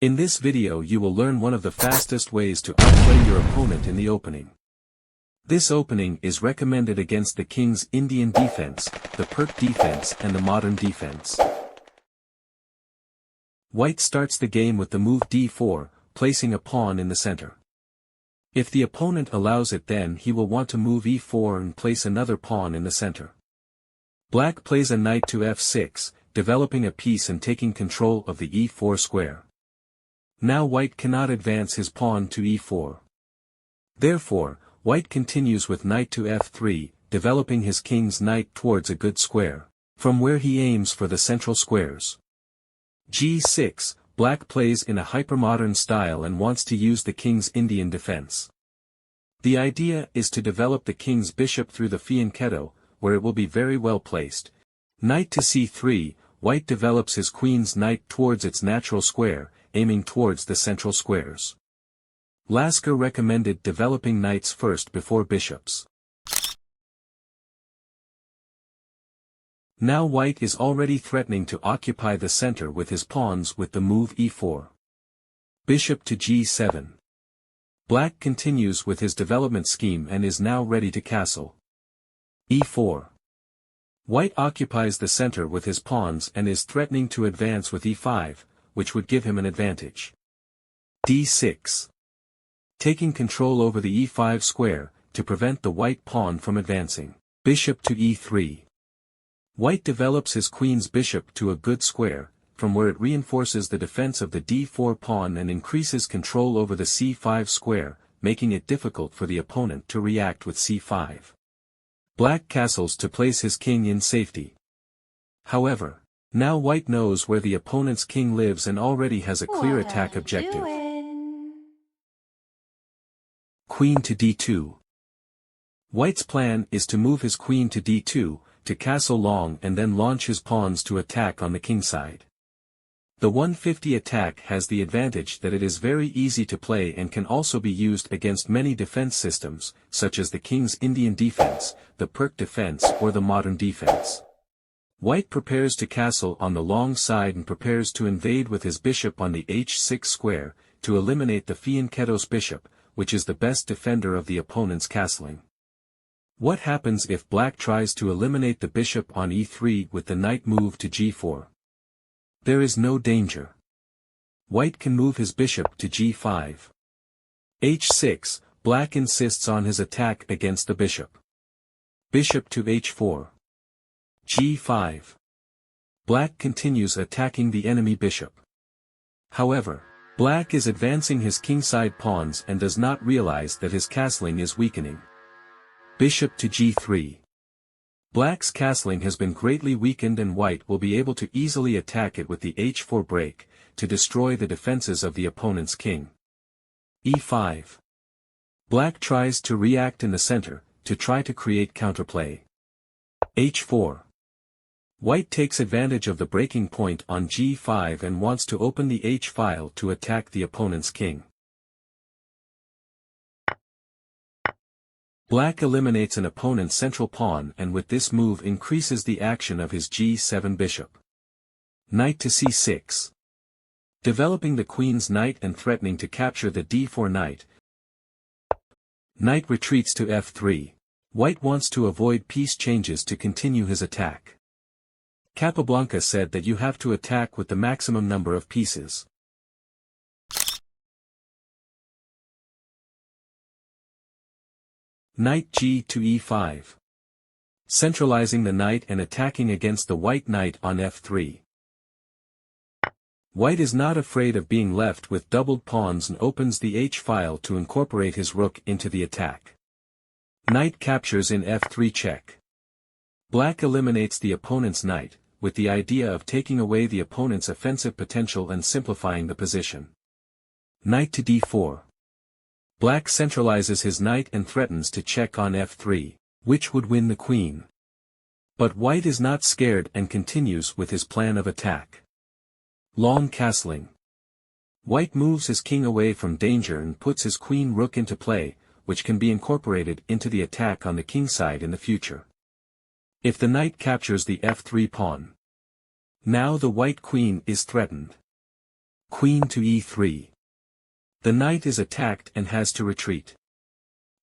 In this video you will learn one of the fastest ways to outplay your opponent in the opening. This opening is recommended against the King's Indian defense, the Pirc defense and the modern defense. White starts the game with the move d4, placing a pawn in the center. If the opponent allows it, then he will want to move e4 and place another pawn in the center. Black plays a knight to f6, developing a piece and taking control of the e4 square. Now white cannot advance his pawn to e4. Therefore, white continues with knight to f3, developing his king's knight towards a good square, from where he aims for the central squares. g6, black plays in a hypermodern style and wants to use the King's Indian defense. The idea is to develop the king's bishop through the fianchetto, where it will be very well placed. Knight to c3, white develops his queen's knight towards its natural square, aiming towards the central squares. Lasker recommended developing knights first before bishops. Now white is already threatening to occupy the center with his pawns with the move e4. Bishop to g7. Black continues with his development scheme and is now ready to castle. e4. White occupies the center with his pawns and is threatening to advance with e5, which would give him an advantage. d6. Taking control over the e5 square, to prevent the white pawn from advancing. Bishop to e3. White develops his queen's bishop to a good square, from where it reinforces the defense of the d4 pawn and increases control over the c5 square, making it difficult for the opponent to react with c5. Black castles to place his king in safety. However, now white knows where the opponent's king lives and already has a clear attack objective. Queen to d2. White's plan is to move his queen to d2, to castle long and then launch his pawns to attack on the king side. The 150 attack has the advantage that it is very easy to play and can also be used against many defense systems, such as the King's Indian defense, the Pirc defense or the modern defense. White prepares to castle on the long side and prepares to invade with his bishop on the h6 square, to eliminate the fianchetto's bishop, which is the best defender of the opponent's castling. What happens if black tries to eliminate the bishop on e3 with the knight move to g4? There is no danger. White can move his bishop to g5. h6, black insists on his attack against the bishop. Bishop to h4. g5. Black continues attacking the enemy bishop. However, black is advancing his kingside pawns and does not realize that his castling is weakening. Bishop to g3. Black's castling has been greatly weakened and white will be able to easily attack it with the h4 break, to destroy the defenses of the opponent's king. e5. Black tries to react in the center, to try to create counterplay. h4. White takes advantage of the breaking point on g5 and wants to open the h-file to attack the opponent's king. Black eliminates an opponent's central pawn and with this move increases the action of his g7 bishop. Knight to c6. Developing the queen's knight and threatening to capture the d4 knight. Knight retreats to f3. White wants to avoid piece changes to continue his attack. Capablanca said that you have to attack with the maximum number of pieces. Knight g to e5. Centralizing the knight and attacking against the white knight on f3. White is not afraid of being left with doubled pawns and opens the h-file to incorporate his rook into the attack. Knight captures in f3 check. Black eliminates the opponent's knight, with the idea of taking away the opponent's offensive potential and simplifying the position. Knight to d4. Black centralizes his knight and threatens to check on f3, which would win the queen. But white is not scared and continues with his plan of attack. Long castling. White moves his king away from danger and puts his queen rook into play, which can be incorporated into the attack on the kingside in the future. If the knight captures the f3 pawn. Now the white queen is threatened. Queen to e3. The knight is attacked and has to retreat.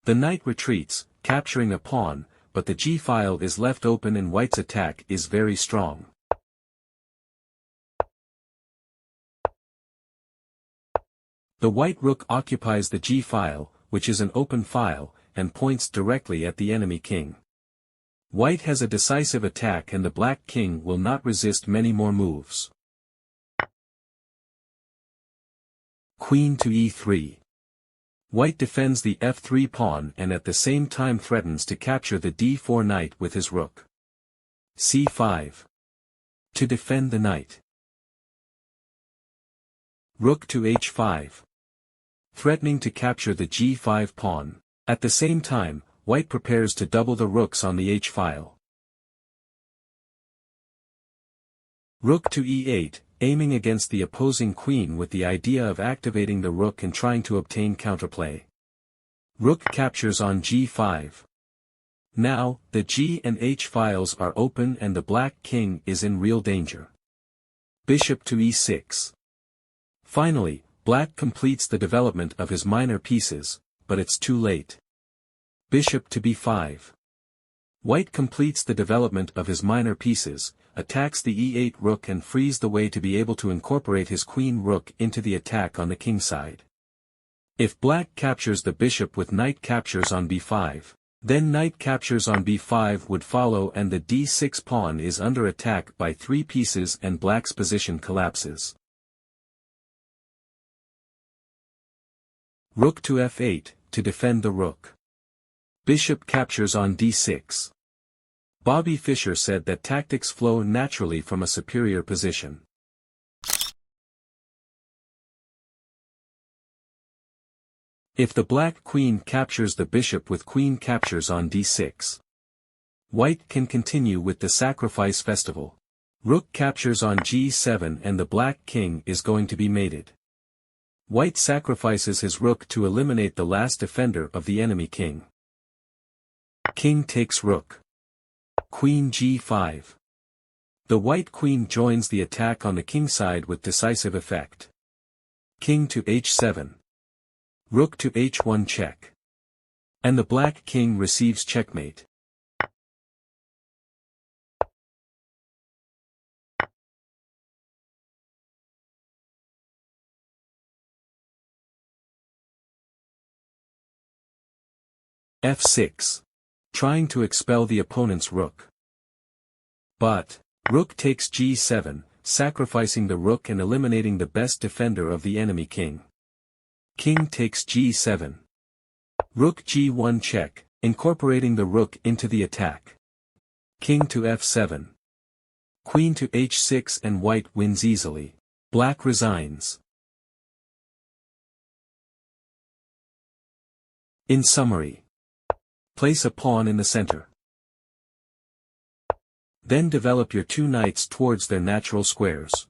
The knight retreats, capturing a pawn, but the g-file is left open and white's attack is very strong. The white rook occupies the g-file, which is an open file, and points directly at the enemy king. White has a decisive attack and the black king will not resist many more moves. Queen to e3. White defends the f3 pawn and at the same time threatens to capture the d4 knight with his rook. c5. To defend the knight. Rook to h5. Threatening to capture the g5 pawn. At the same time, white prepares to double the rooks on the h-file. Rook to e8, aiming against the opposing queen with the idea of activating the rook and trying to obtain counterplay. Rook captures on g5. Now, the g and h files are open and the black king is in real danger. Bishop to e6. Finally, black completes the development of his minor pieces, but it's too late. Bishop to b5. White completes the development of his minor pieces, attacks the e8 rook and frees the way to be able to incorporate his queen rook into the attack on the king side. If black captures the bishop with knight captures on b5, then knight captures on b5 would follow and the d6 pawn is under attack by 3 pieces and black's position collapses. Rook to f8, to defend the rook. Bishop captures on d6. Bobby Fischer said that tactics flow naturally from a superior position. If the black queen captures the bishop with queen captures on d6, white can continue with the sacrifice festival. Rook captures on g7 and the black king is going to be mated. White sacrifices his rook to eliminate the last defender of the enemy king. King takes rook. Queen g5. The white queen joins the attack on the king side with decisive effect. King to h7. Rook to h1 check. And the black king receives checkmate. f6. Trying to expel the opponent's rook. But, rook takes g7, sacrificing the rook and eliminating the best defender of the enemy king. King takes g7. Rook g1 check, incorporating the rook into the attack. King to f7. Queen to h6 and white wins easily. Black resigns. In summary. Place a pawn in the center. Then develop your 2 knights towards their natural squares.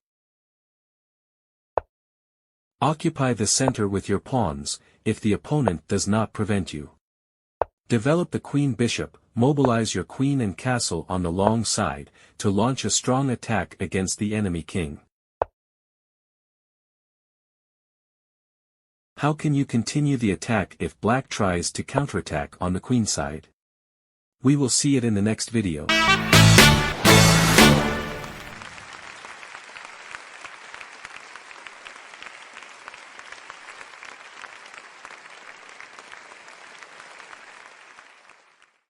Occupy the center with your pawns, if the opponent does not prevent you. Develop the queen-bishop, mobilize your queen and castle on the long side, to launch a strong attack against the enemy king. How can you continue the attack if black tries to counterattack on the queen side? We will see it in the next video.